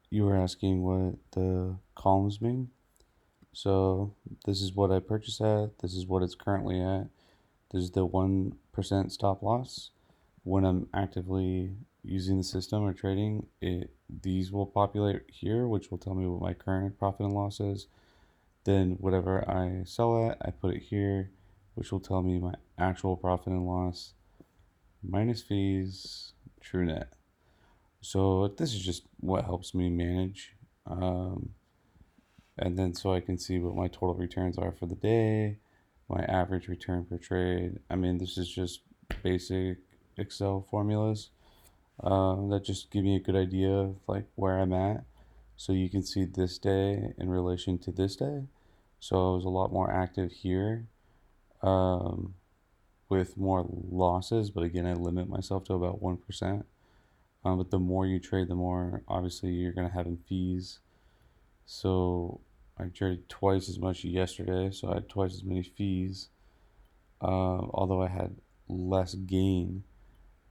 You were asking what the columns mean. So this is what I purchased at. This is what it's currently at. This is the 1% stop loss. When I'm actively using the system or trading, these will populate here, which will tell me what my current profit and loss is. Then whatever I sell at, I put it here, which will tell me my actual profit and loss minus fees, true net. So this is just what helps me manage. Um, and then so I can see what my total returns are for the day, my average return per trade. I mean, this is just basic Excel formulas that just give me a good idea of like where I'm at. So you can see this day in relation to this day. So I was a lot more active here um, with more losses, but again, I limit myself to about 1%. But the more you trade, the more obviously you're going to have in fees. So I traded twice as much yesterday, so I had twice as many fees, although I had less gain.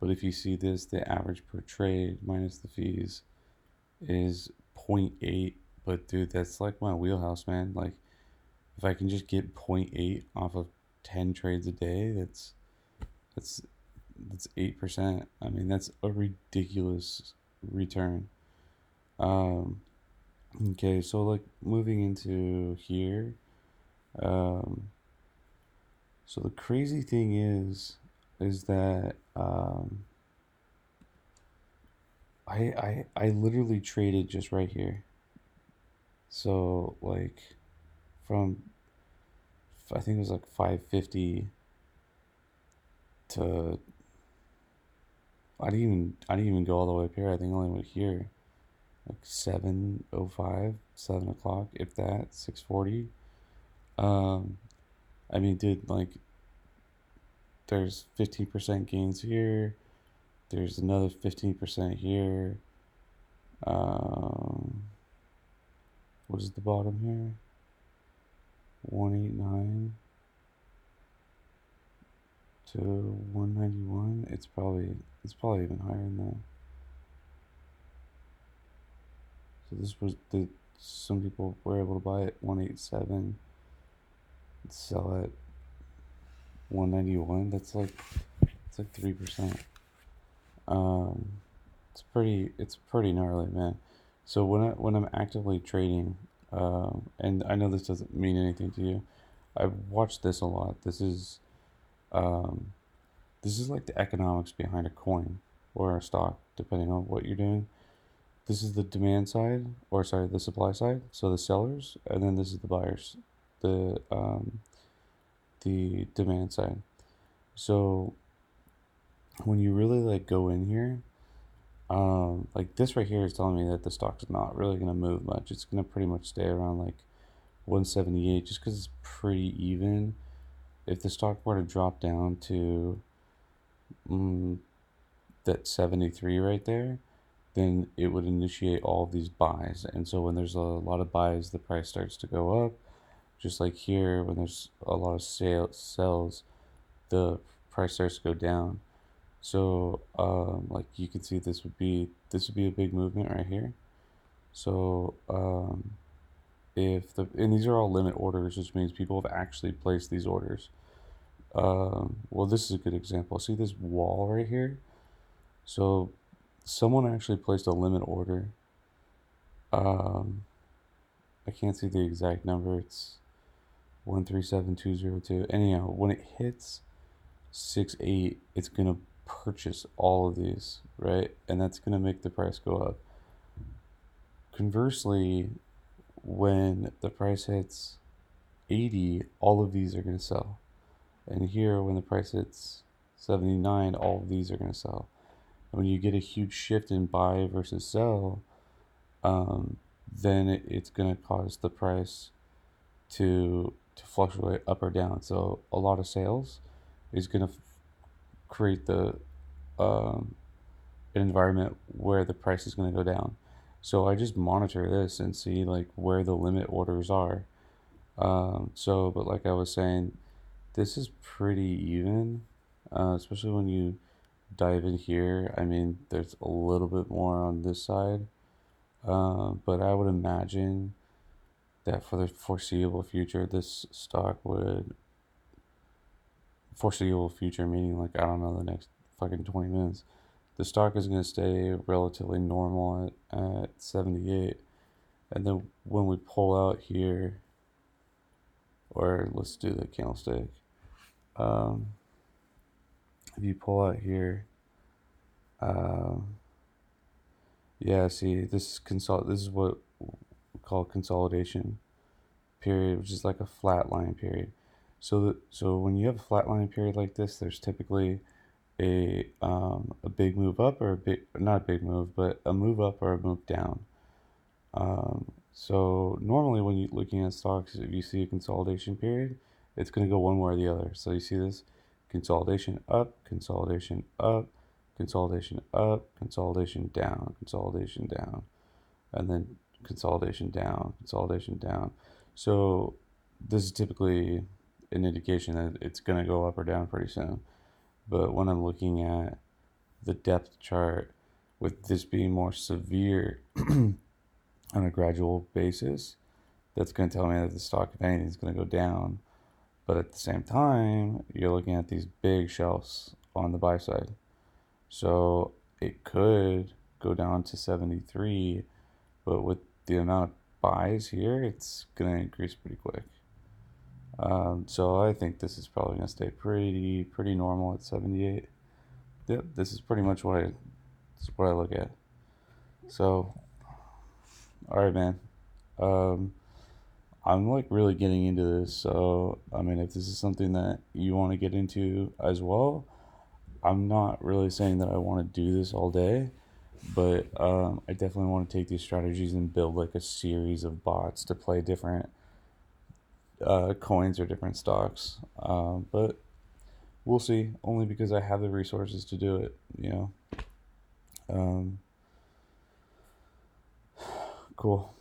But if you see this, the average per trade minus the fees is zero point 0.8. But dude, that's like my wheelhouse, man. Like if I can just get zero point 0.8 off of 10 trades a day, that's that's 8%. I mean, that's a ridiculous return. Um, okay, so like moving into here, um, so the crazy thing is that I literally traded just right here. So like from I think it was like 550 to I didn't even go all the way up here. I think I only went here like 7:05, 7 o'clock, if that 6:40. Um, I mean, dude, like there's 15% gains here. There's another 15% here. Um, what is the bottom here? 189 to 191. It's probably even higher than that. So this was the some people were able to buy it 187, sell at 191. It's like 3%. Um, it's pretty gnarly, man. So when I'm actively trading, and I know this doesn't mean anything to you, I've watched this a lot. Um, this is like the economics behind a coin or a stock, depending on what you're doing. This is the demand side, or sorry, the supply side. So the sellers, and then this is the buyers, the demand side. So when you really like go in here, like this right here is telling me that the stock's not really gonna move much. It's gonna pretty much stay around like 178 just because it's pretty even. If the stock were to drop down to mm, that 73 right there, then it would initiate all of these buys. And so when there's a lot of buys, the price starts to go up. Just like here, when there's a lot of sells, the price starts to go down. So like you can see, this would be a big movement right here. So if the and these are all limit orders, which means people have actually placed these orders. Well, this is a good example. See this wall right here? So someone actually placed a limit order. Um, I can't see the exact number. It's 137202. Anyhow, when it hits 6.8, it's gonna purchase all of these, right? And that's gonna make the price go up. Conversely, when the price hits 80, all of these are gonna sell. And here, when the price hits 79, all of these are gonna sell. And when you get a huge shift in buy versus sell, um, then it's gonna cause the price to fluctuate up or down. So a lot of sales is gonna create the um, an environment where the price is going to go down. So I just monitor this and see like where the limit orders are. But like I was saying, this is pretty even, especially when you dive in here. I mean, there's a little bit more on this side, But I would imagine that for the foreseeable future, this stock would, foreseeable future meaning like, I don't know, the next fucking 20 minutes, the stock is going to stay relatively normal at 78. And then when we pull out here, or let's do the candlestick. Um, if you pull out here, um, yeah, see, this is what we call consolidation period, which is like a flat line period. So when you have a flat line period like this, there's typically a big move up, or a big, not a big move, but a move up or a move down. So normally when you're looking at stocks, if you see a consolidation period, it's going to go one way or the other. So you see this consolidation up, consolidation up, consolidation up, consolidation down, and then consolidation down, consolidation down. So this is typically an indication that it's going to go up or down pretty soon. But when I'm looking at the depth chart, with this being more severe on a gradual basis, that's going to tell me that the stock, if anything, is going to go down. But at the same time, you're looking at these big shelves on the buy side. So it could go down to 73, but with the amount of buys here, it's going to increase pretty quick. So I think this is probably going to stay pretty normal at 78. Yep, this is pretty much what I look at. So, all right, man. Um, I'm like really getting into this. So, I mean, if this is something that you want to get into as well, I'm not really saying that I want to do this all day, but I definitely want to take these strategies and build like a series of bots to play different coins or different stocks. But we'll see. Only because I have the resources to do it. Um, cool.